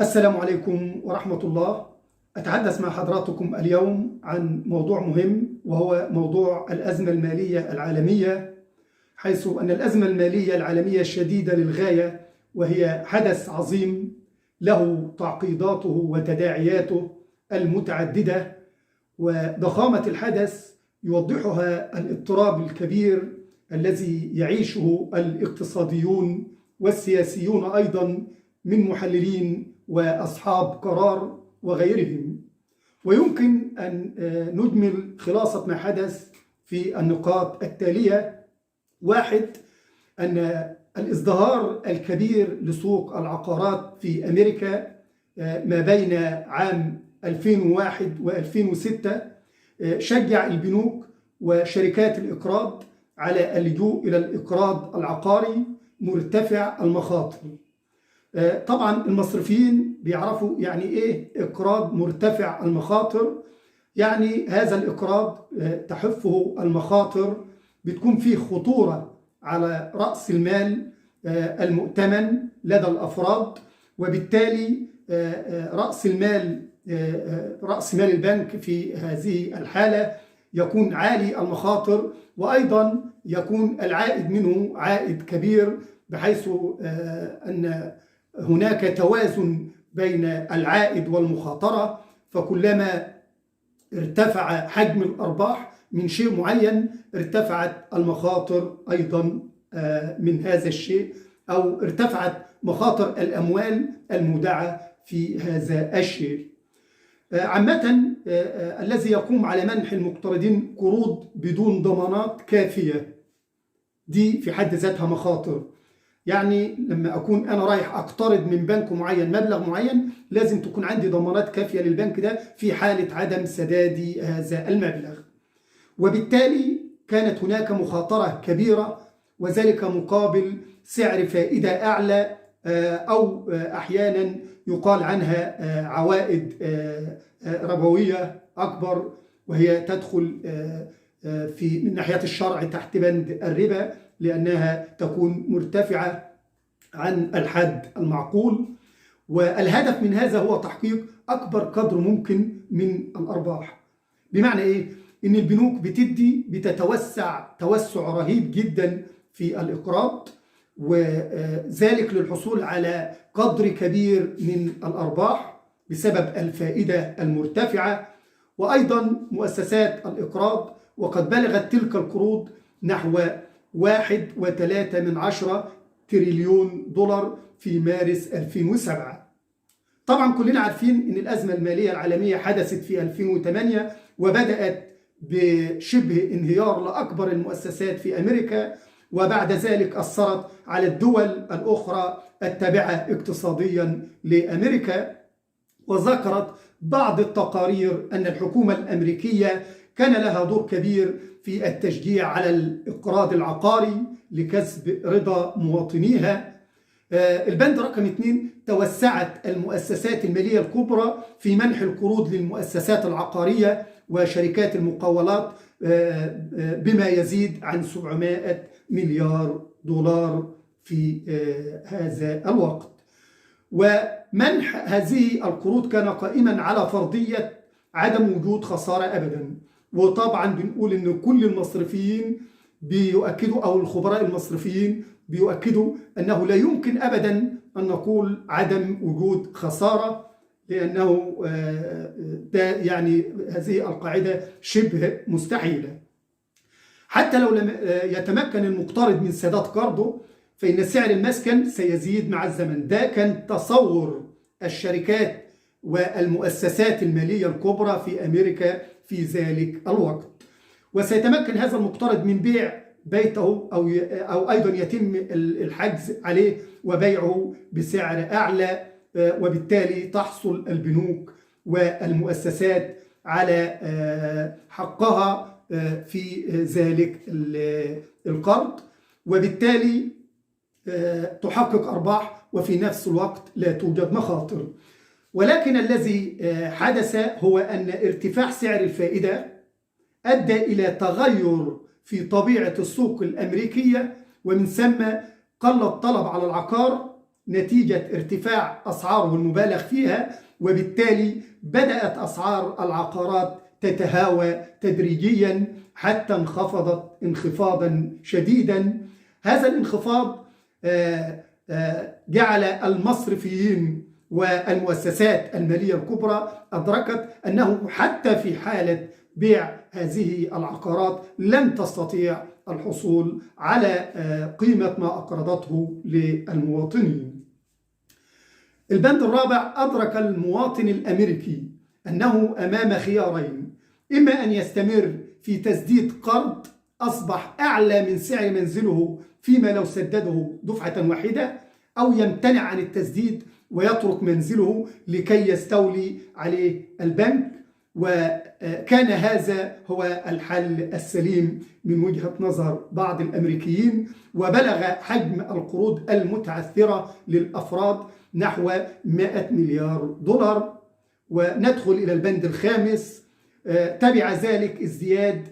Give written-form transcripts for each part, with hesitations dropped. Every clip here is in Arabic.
السلام عليكم ورحمة الله. أتحدث مع حضراتكم اليوم عن موضوع مهم، وهو موضوع الأزمة المالية العالمية، حيث أن الأزمة المالية العالمية شديدة للغاية، وهي حدث عظيم له تعقيداته وتداعياته المتعددة. وضخامة الحدث يوضحها الاضطراب الكبير الذي يعيشه الاقتصاديون والسياسيون أيضا من محللين وأصحاب قرار وغيرهم. ويمكن أن نجمل خلاصة ما حدث في النقاط التالية. واحد، أن الازدهار الكبير لسوق العقارات في أمريكا ما بين عام 2001 و2006 شجع البنوك وشركات الإقراض على اللجوء إلى الإقراض العقاري مرتفع المخاطر. طبعا المصرفيين بيعرفوا يعني إيه إقراض مرتفع المخاطر. يعني هذا الإقراض تحفه المخاطر، بتكون فيه خطورة على رأس المال المؤتمن لدى الأفراد، وبالتالي رأس مال البنك في هذه الحالة يكون عالي المخاطر، وأيضا يكون العائد منه عائد كبير، بحيث أن هناك توازن بين العائد والمخاطرة. فكلما ارتفع حجم الأرباح من شيء معين ارتفعت المخاطر أيضا من هذا الشيء، أو ارتفعت مخاطر الأموال المودعة في هذا الشيء. عامة الذي يقوم على منح المقترضين قروض بدون ضمانات كافية، دي في حد ذاتها مخاطر. يعني لما أكون أنا رايح أقترض من بنك معين مبلغ معين، لازم تكون عندي ضمانات كافية للبنك ده في حالة عدم سداد هذا المبلغ. وبالتالي كانت هناك مخاطرة كبيرة، وذلك مقابل سعر فائدة أعلى، أو أحيانا يقال عنها عوائد ربوية أكبر، وهي تدخل في من ناحية الشرع تحت بند الربا، لأنها تكون مرتفعة عن الحد المعقول. والهدف من هذا هو تحقيق أكبر قدر ممكن من الأرباح. بمعنى إيه؟ إن البنوك بتتوسع توسع رهيب جدا في الإقراض، وذلك للحصول على قدر كبير من الأرباح بسبب الفائدة المرتفعة. وأيضا مؤسسات الإقراض، وقد بلغت تلك القروض نحو 1.3 تريليون دولار في مارس 2007. طبعا كلنا عارفين أن الأزمة المالية العالمية حدثت في 2008، وبدأت بشبه انهيار لأكبر المؤسسات في أمريكا، وبعد ذلك أثرت على الدول الأخرى التابعة اقتصاديا لأمريكا. وذكرت بعض التقارير أن الحكومة الأمريكية كان لها دور كبير في التشجيع على الإقراض العقاري لكسب رضا مواطنيها. البند رقم 2، توسعت المؤسسات المالية الكبرى في منح القروض للمؤسسات العقارية وشركات المقاولات بما يزيد عن 700 مليار دولار في هذا الوقت. ومنح هذه القروض كان قائما على فرضية عدم وجود خسارة أبدا. وطبعا بنقول إن كل المصرفيين بيؤكدوا، أو الخبراء المصرفيين بيؤكدوا، أنه لا يمكن أبدا أن نقول عدم وجود خسارة، لأنه ده يعني هذه القاعدة شبه مستحيلة. حتى لو لم يتمكن المقترض من سداد قرضه، فإن سعر المسكن سيزيد مع الزمن. ده كان تصور الشركات والمؤسسات المالية الكبرى في أمريكا في ذلك الوقت. وسيتمكن هذا المقترض من بيع بيته، أو أيضا يتم الحجز عليه وبيعه بسعر أعلى، وبالتالي تحصل البنوك والمؤسسات على حقها في ذلك القرض، وبالتالي تحقق أرباح، وفي نفس الوقت لا توجد مخاطر. ولكن الذي حدث هو أن ارتفاع سعر الفائدة أدى إلى تغير في طبيعة السوق الأمريكية، ومن ثم قل الطلب على العقار نتيجة ارتفاع أسعاره المبالغ فيها، وبالتالي بدأت أسعار العقارات تتهاوى تدريجيا حتى انخفضت انخفاضا شديدا. هذا الانخفاض جعل المصرفيين والمؤسسات المالية الكبرى أدركت أنه حتى في حالة بيع هذه العقارات لن تستطيع الحصول على قيمة ما أقرضته للمواطنين. البند الرابع، أدرك المواطن الأمريكي أنه أمام خيارين: إما أن يستمر في تسديد قرض أصبح أعلى من سعر منزله فيما لو سدده دفعة واحدة، أو يمتنع عن التسديد ويترك منزله لكي يستولي عليه البنك. وكان هذا هو الحل السليم من وجهة نظر بعض الأمريكيين، وبلغ حجم القروض المتعثرة للأفراد نحو 100 مليار دولار. وندخل إلى البند الخامس، تبع ذلك ازدياد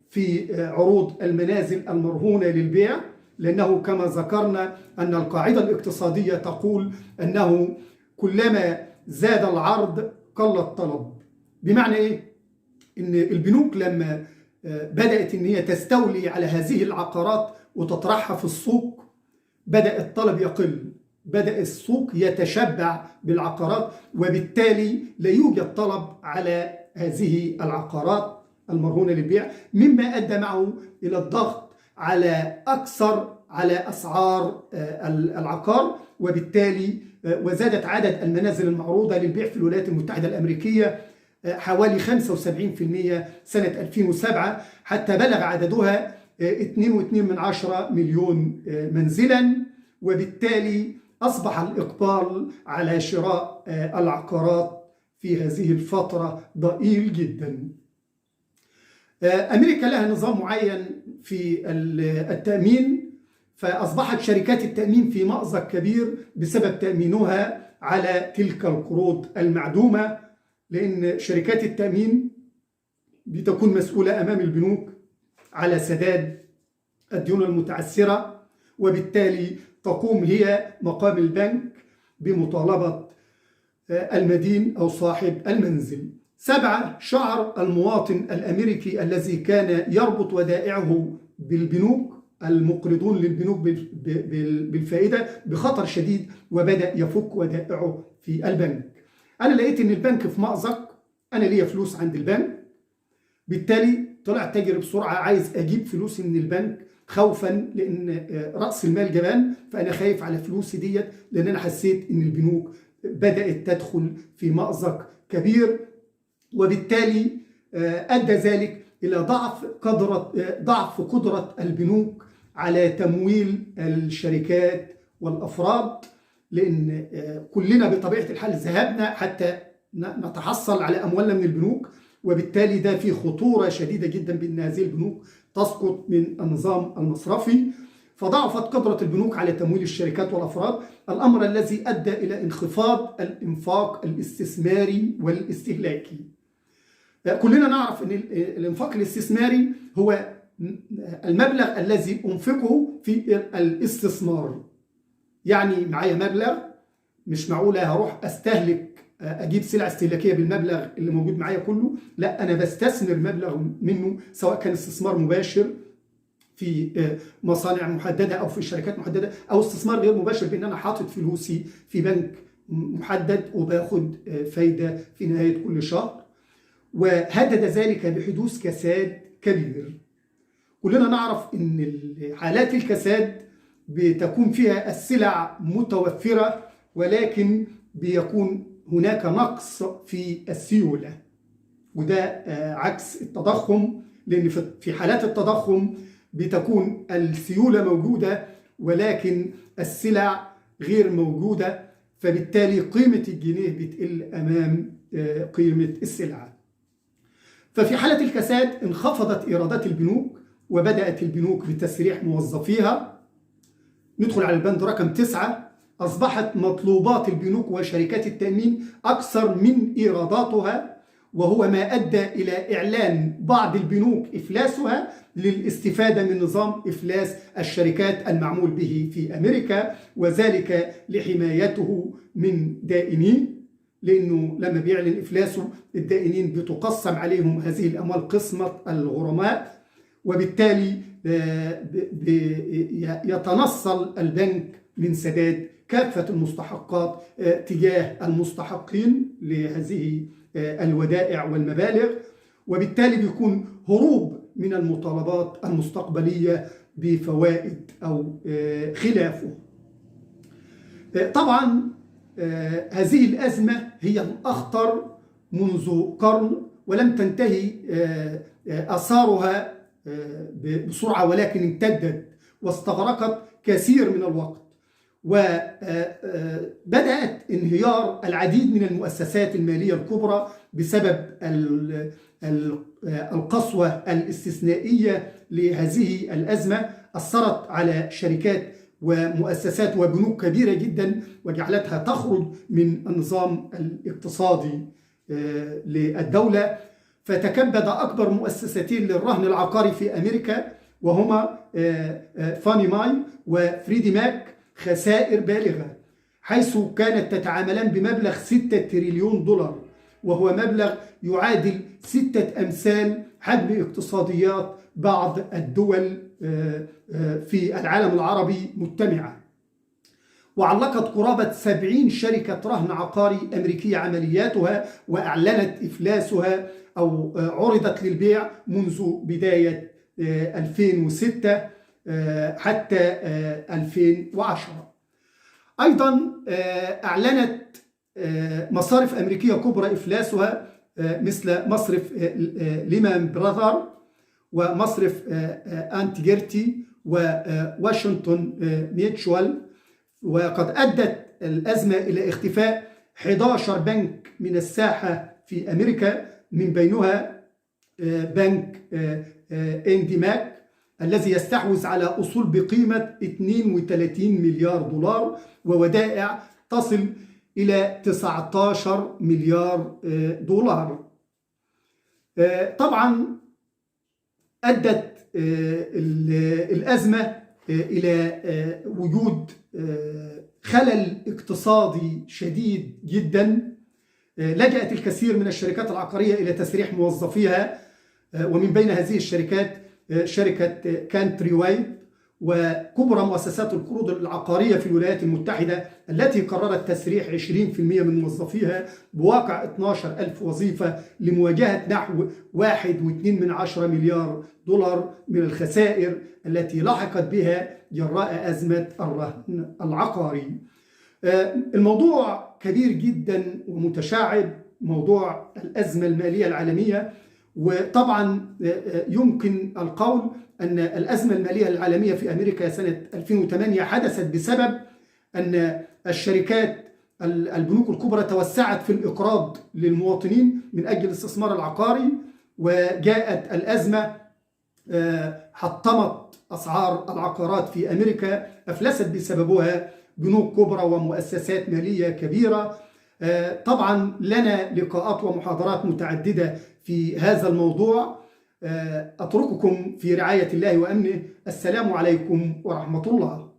في عروض المنازل المرهونة للبيع، لأنه كما ذكرنا أن القاعدة الاقتصادية تقول أنه كلما زاد العرض قل الطلب. بمعنى إيه؟ إن البنوك لما بدأت إن هي تستولي على هذه العقارات وتطرحها في السوق بدأ الطلب يقل، بدأ السوق يتشبع بالعقارات، وبالتالي لا يوجد طلب على هذه العقارات المرهونة للبيع، مما أدى معه إلى الضغط على أسعار العقار، وبالتالي وزادت عدد المنازل المعروضة للبيع في الولايات المتحدة الأمريكية حوالي 75% سنة 2007، حتى بلغ عددها 2.2 مليون منزلا. وبالتالي أصبح الإقبال على شراء العقارات في هذه الفترة ضئيل جدا. أمريكا لها نظام معين في التأمين، فأصبحت شركات التأمين في مأزق كبير بسبب تأمينها على تلك القروض المعدومة، لأن شركات التأمين بتكون مسؤولة أمام البنوك على سداد الديون المتعثرة، وبالتالي تقوم هي مقام البنك بمطالبة المدين أو صاحب المنزل. 7، شعر المواطن الأمريكي الذي كان يربط ودائعه بالبنوك، المقرضون للبنوك بالفائدة، بخطر شديد، وبدأ يفك ودائعه في البنك. أنا لقيت إن البنك في مأزق، أنا ليا فلوس عند البنك، بالتالي طلعت تجري بسرعة عايز أجيب فلوسي من البنك خوفا، لأن رأس المال جبان، فأنا خايف على فلوسي ديت، لأن أنا حسيت إن البنوك بدأت تدخل في مأزق كبير، وبالتالي أدى ذلك إلى ضعف قدرة البنوك على تمويل الشركات والأفراد، لأن كلنا بطبيعة الحال ذهبنا حتى نتحصل على أموالنا من البنوك، وبالتالي ده في خطورة شديدة جدا بأن هذه البنوك تسقط من النظام المصرفي، فضعفت قدرة البنوك على تمويل الشركات والأفراد، الأمر الذي أدى إلى انخفاض الإنفاق الاستثماري والاستهلاكي. كلنا نعرف أن الإنفاق الاستثماري هو المبلغ الذي أنفقه في الاستثمار. يعني معايا مبلغ، مش معقولة هروح أستهلك أجيب سلع استهلاكية بالمبلغ اللي موجود معايا كله، لا، أنا بستثمر مبلغ منه، سواء كان استثمار مباشر في مصانع محددة أو في شركات محددة، أو استثمار غير مباشر بأن أنا حاطط فلوسي في بنك محدد وباخد فايدة في نهاية كل شهر، وهدد ذلك بحدوث كساد كبير. كلنا نعرف أن حالات الكساد بتكون فيها السلع متوفرة، ولكن بيكون هناك نقص في السيولة، وده عكس التضخم، لأن في حالات التضخم بتكون السيولة موجودة ولكن السلع غير موجودة، فبالتالي قيمة الجنيه بتقل أمام قيمة السلعة. ففي حالة الكساد انخفضت إيرادات البنوك، وبدأت البنوك بتسريح موظفيها. ندخل على البند رقم 9، أصبحت مطلوبات البنوك وشركات التأمين أكثر من إيراداتها، وهو ما أدى إلى إعلان بعض البنوك إفلاسها للاستفادة من نظام إفلاس الشركات المعمول به في أمريكا، وذلك لحمايته من دائنين، لأنه لما بيعلن إفلاسه الدائنين بتقسم عليهم هذه الأموال قسمة الغرماء، وبالتالي يتنصل البنك من سداد كافة المستحقات تجاه المستحقين لهذه الودائع والمبالغ، وبالتالي بيكون هروب من المطالبات المستقبلية بفوائد أو خلافه. طبعا هذه الأزمة هي الأخطر منذ قرن، ولم تنتهي آثارها بسرعة، ولكن امتدت واستغرقت كثير من الوقت، وبدأت انهيار العديد من المؤسسات المالية الكبرى بسبب القسوة الاستثنائية لهذه الأزمة. أثرت على شركات ومؤسسات وبنوك كبيرة جدا، وجعلتها تخرج من النظام الاقتصادي للدولة. فتكبد أكبر مؤسستين للرهن العقاري في أمريكا، وهما فاني ماي وفريدي ماك، خسائر بالغة، حيث كانت تتعاملان بمبلغ 6 تريليون دولار، وهو مبلغ يعادل 6 أمثال حجم اقتصاديات بعض الدول في العالم العربي مجتمعة. وعلقت قرابة 70 شركة رهن عقاري أمريكية عملياتها، وأعلنت إفلاسها أو عرضت للبيع منذ بداية 2006 حتى 2010. أيضا أعلنت مصارف أمريكية كبرى إفلاسها، مثل مصرف ليمان براذر ومصرف أنتجرتي وواشنطن ميتشوال. وقد أدت الأزمة إلى اختفاء 11 بنك من الساحة في أمريكا، من بينها بنك إندي ماك الذي يستحوذ على أصول بقيمة 32 مليار دولار وودائع تصل إلى 19 مليار دولار. طبعا أدت الأزمة إلى وجود خلل اقتصادي شديد جدا. لجأت الكثير من الشركات العقارية إلى تسريح موظفيها، ومن بين هذه الشركات شركة كانتري وايد وكبرى مؤسسات القروض العقارية في الولايات المتحدة، التي قررت تسريح 20% من موظفيها بواقع 12,000 وظيفة لمواجهة نحو 1.2 مليار دولار من الخسائر التي لحقت بها جراء أزمة الرهن العقاري. الموضوع كبير جدا ومتشعب، موضوع الأزمة المالية العالمية. وطبعا يمكن القول أن الأزمة المالية العالمية في أمريكا سنة 2008 حدثت بسبب أن الشركات البنوك الكبرى توسعت في الإقراض للمواطنين من أجل الاستثمار العقاري، وجاءت الأزمة حطمت أسعار العقارات في أمريكا، أفلست بسببها بنوك كبرى ومؤسسات مالية كبيرة. طبعا لنا لقاءات ومحاضرات متعددة في هذا الموضوع. أترككم في رعاية الله وأمنه. السلام عليكم ورحمة الله.